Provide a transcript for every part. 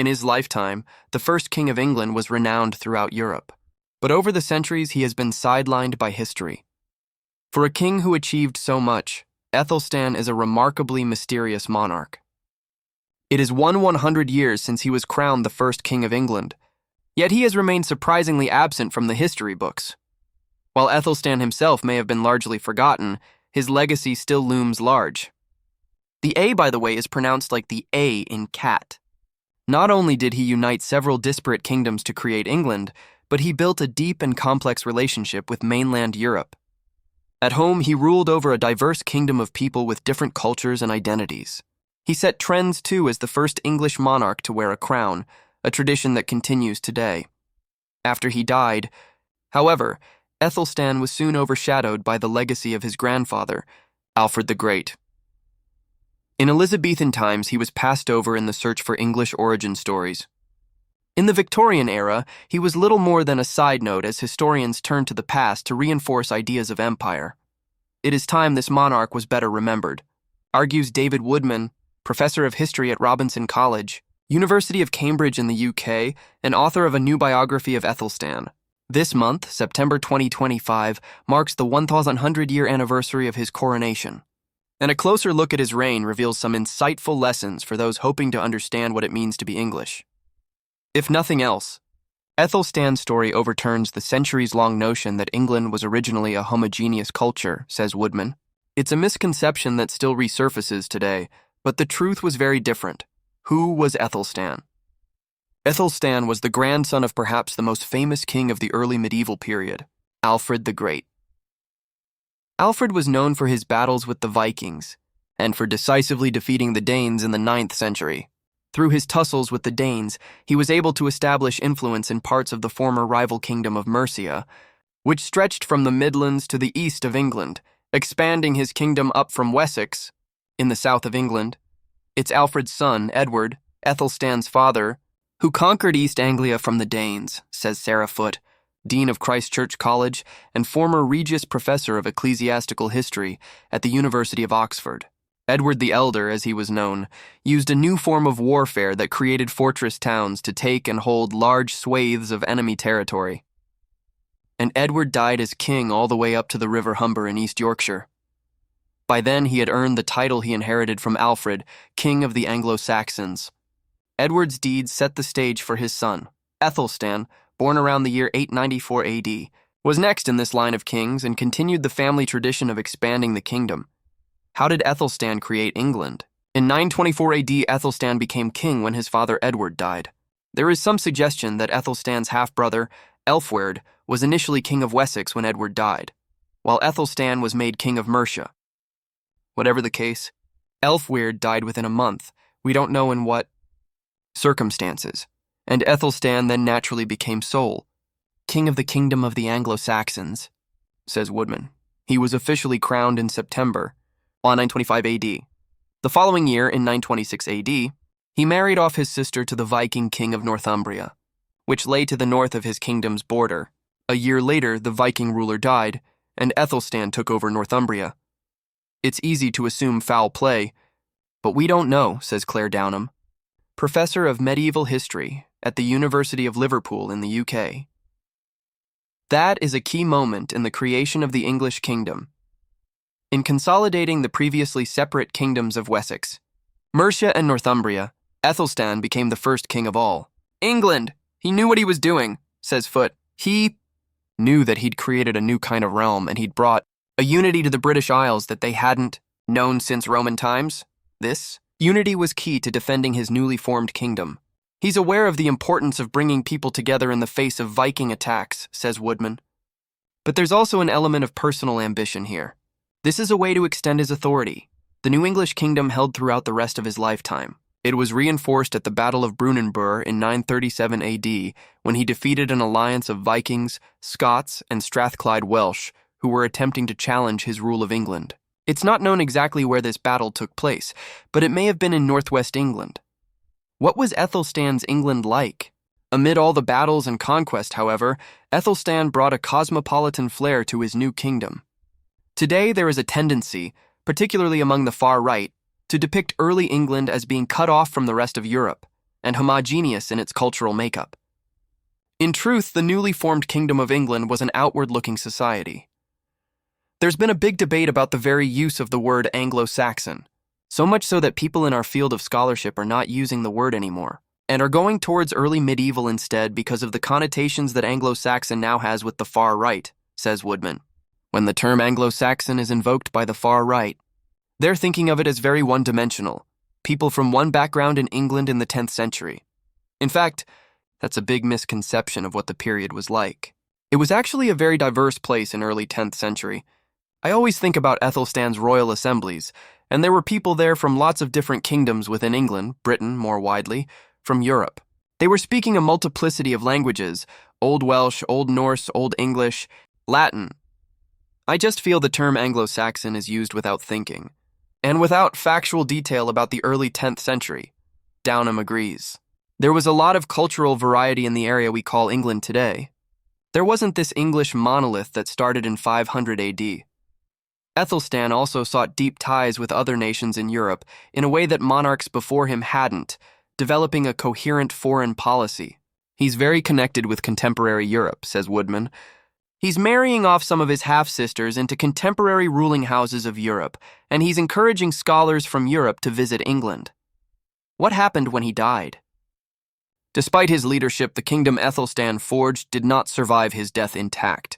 In his lifetime, the first king of England was renowned throughout Europe. But over the centuries, he has been sidelined by history. For a king who achieved so much, Athelstan is a remarkably mysterious monarch. It is 100 years since he was crowned the first king of England, yet he has remained surprisingly absent from the history books. While Athelstan himself may have been largely forgotten, his legacy still looms large. The A, by the way, is pronounced like the A in cat. Not only did he unite several disparate kingdoms to create England, but he built a deep and complex relationship with mainland Europe. At home, he ruled over a diverse kingdom of people with different cultures and identities. He set trends, too, as the first English monarch to wear a crown, a tradition that continues today. After he died, however, Athelstan was soon overshadowed by the legacy of his grandfather, Alfred the Great. In Elizabethan times, he was passed over in the search for English origin stories. In the Victorian era, he was little more than a side note as historians turned to the past to reinforce ideas of empire. It is time this monarch was better remembered, argues David Woodman, professor of history at Robinson College, University of Cambridge in the UK, and author of a new biography of Athelstan. This month, September 2025, marks the 1100-year anniversary of his coronation. And a closer look at his reign reveals some insightful lessons for those hoping to understand what it means to be English. If nothing else, Athelstan's story overturns the centuries-long notion that England was originally a homogeneous culture, says Woodman. It's a misconception that still resurfaces today, but the truth was very different. Who was Athelstan? Athelstan was the grandson of perhaps the most famous king of the early medieval period, Alfred the Great. Alfred was known for his battles with the Vikings and for decisively defeating the Danes in the 9th century. Through his tussles with the Danes, he was able to establish influence in parts of the former rival kingdom of Mercia, which stretched from the Midlands to the east of England, expanding his kingdom up from Wessex, in the south of England. It's Alfred's son, Edward, Athelstan's father, who conquered East Anglia from the Danes, says Sarah Foote, Dean of Christ Church College and former Regius Professor of Ecclesiastical History at the University of Oxford. Edward the Elder, as he was known, used a new form of warfare that created fortress towns to take and hold large swathes of enemy territory. And Edward died as king all the way up to the River Humber in East Yorkshire. By then, he had earned the title he inherited from Alfred, King of the Anglo-Saxons. Edward's deeds set the stage for his son, Athelstan, born around the year 894 AD, was next in this line of kings and continued the family tradition of expanding the kingdom. How did Athelstan create England? In 924 AD, Athelstan became king when his father Edward died. There is some suggestion that Athelstan's half-brother, Elfweard, was initially king of Wessex when Edward died, while Athelstan was made king of Mercia. Whatever the case, Elfweard died within a month. We don't know in what circumstances, and Athelstan then naturally became sole, king of the kingdom of the Anglo-Saxons, says Woodman. He was officially crowned in September, on 925 AD. The following year, in 926 AD, he married off his sister to the Viking king of Northumbria, which lay to the north of his kingdom's border. A year later, the Viking ruler died, and Athelstan took over Northumbria. It's easy to assume foul play, but we don't know, says Claire Downham, professor of medieval history at the University of Liverpool in the UK. That is a key moment in the creation of the English kingdom. In consolidating the previously separate kingdoms of Wessex, Mercia and Northumbria, Athelstan became the first king of all. England! He knew what he was doing, says Foote. He knew that he'd created a new kind of realm and he'd brought a unity to the British Isles that they hadn't known since Roman times. This unity was key to defending his newly formed kingdom. He's aware of the importance of bringing people together in the face of Viking attacks, says Woodman. But there's also an element of personal ambition here. This is a way to extend his authority. The New English kingdom held throughout the rest of his lifetime. It was reinforced at the Battle of Brunanburh in 937 AD when he defeated an alliance of Vikings, Scots, and Strathclyde Welsh who were attempting to challenge his rule of England. It's not known exactly where this battle took place, but it may have been in northwest England. What was Athelstan's England like? Amid all the battles and conquest, however, Athelstan brought a cosmopolitan flair to his new kingdom. Today, there is a tendency, particularly among the far right, to depict early England as being cut off from the rest of Europe. and homogeneous in its cultural makeup. In truth, the newly formed Kingdom of England was an outward-looking society. There's been a big debate about the very use of the word Anglo-Saxon, so much so that people in our field of scholarship are not using the word anymore, and are going towards early medieval instead because of the connotations that Anglo-Saxon now has with the far right, says Woodman. When the term Anglo-Saxon is invoked by the far right, they're thinking of it as very one-dimensional, people from one background in England in the 10th century. In fact, that's a big misconception of what the period was like. It was actually a very diverse place in early 10th century. I always think about Ethelstan's royal assemblies, and there were people there from lots of different kingdoms within England, Britain more widely, from Europe. They were speaking a multiplicity of languages, Old Welsh, Old Norse, Old English, Latin. I just feel the term Anglo-Saxon is used without thinking, and without factual detail about the early 10th century. Downham agrees. There was a lot of cultural variety in the area we call England today. There wasn't this English monolith that started in 500 AD. Ethelstan also sought deep ties with other nations in Europe in a way that monarchs before him hadn't, developing a coherent foreign policy. He's very connected with contemporary Europe, says Woodman. He's marrying off some of his half-sisters into contemporary ruling houses of Europe, and he's encouraging scholars from Europe to visit England. What happened when he died? Despite his leadership, the kingdom Ethelstan forged did not survive his death intact.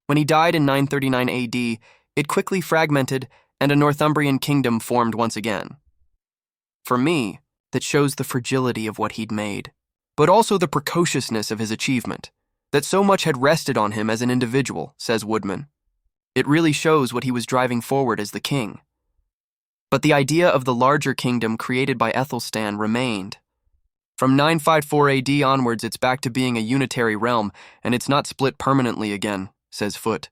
When he died in 939 AD, it quickly fragmented, and a Northumbrian kingdom formed once again. For me, that shows the fragility of what he'd made, but also the precociousness of his achievement, that so much had rested on him as an individual, says Woodman. It really shows what he was driving forward as the king. But the idea of the larger kingdom created by Ethelstan remained. From 954 AD onwards, it's back to being a unitary realm, and it's not split permanently again, says Foote.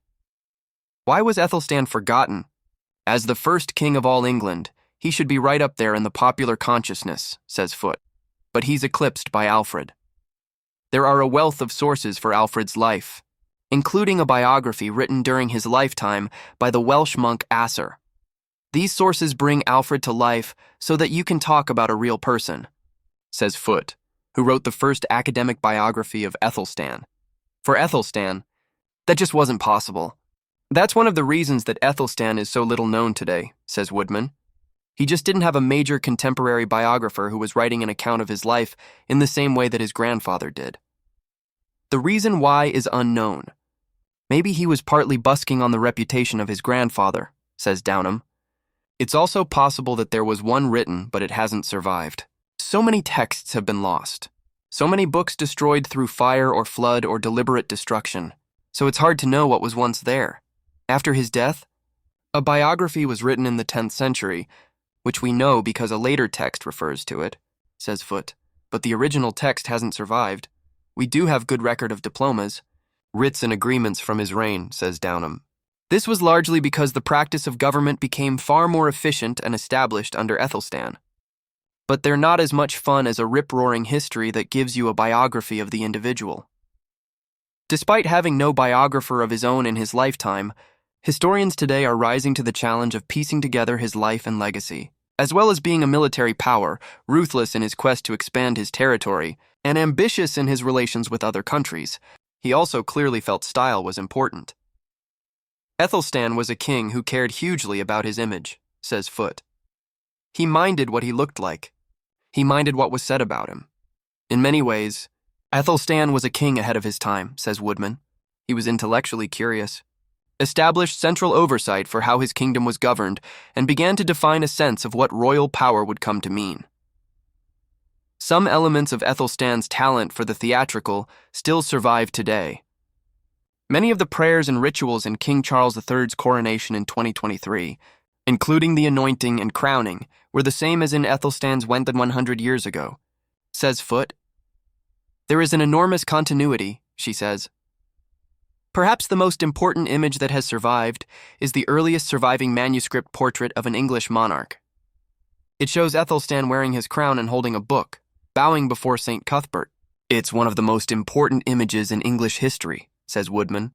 Why was Ethelstan forgotten? As the first king of all England, he should be right up there in the popular consciousness, says Foote. But he's eclipsed by Alfred. There are a wealth of sources for Alfred's life, including a biography written during his lifetime by the Welsh monk Asser. These sources bring Alfred to life so that you can talk about a real person, says Foote, who wrote the first academic biography of Ethelstan. For Ethelstan, that just wasn't possible. That's one of the reasons that Ethelstan is so little known today, says Woodman. He just didn't have a major contemporary biographer who was writing an account of his life in the same way that his grandfather did. The reason why is unknown. Maybe he was partly busking on the reputation of his grandfather, says Downham. It's also possible that there was one written, but it hasn't survived. So many texts have been lost. So many books destroyed through fire or flood or deliberate destruction. So it's hard to know what was once there. After his death, a biography was written in the 10th century, which we know because a later text refers to it, says Foote, but the original text hasn't survived. We do have good record of diplomas, writs and agreements from his reign, says Downham. This was largely because the practice of government became far more efficient and established under Ethelstan. But they're not as much fun as a rip-roaring history that gives you a biography of the individual. Despite having no biographer of his own in his lifetime, historians today are rising to the challenge of piecing together his life and legacy. As well as being a military power, ruthless in his quest to expand his territory, and ambitious in his relations with other countries, he also clearly felt style was important. Ethelstan was a king who cared hugely about his image, says Foote. He minded what he looked like. He minded what was said about him. In many ways, Ethelstan was a king ahead of his time, says Woodman. He was intellectually curious, established central oversight for how his kingdom was governed, and began to define a sense of what royal power would come to mean. Some elements of Ethelstan's talent for the theatrical still survive today. Many of the prayers and rituals in King Charles III's coronation in 2023, including the anointing and crowning, were the same as in Ethelstan's 100 years ago, says Foote. There is an enormous continuity, she says. Perhaps the most important image that has survived is the earliest surviving manuscript portrait of an English monarch. It shows Ethelstan wearing his crown and holding a book, bowing before St. Cuthbert. It's one of the most important images in English history, says Woodman.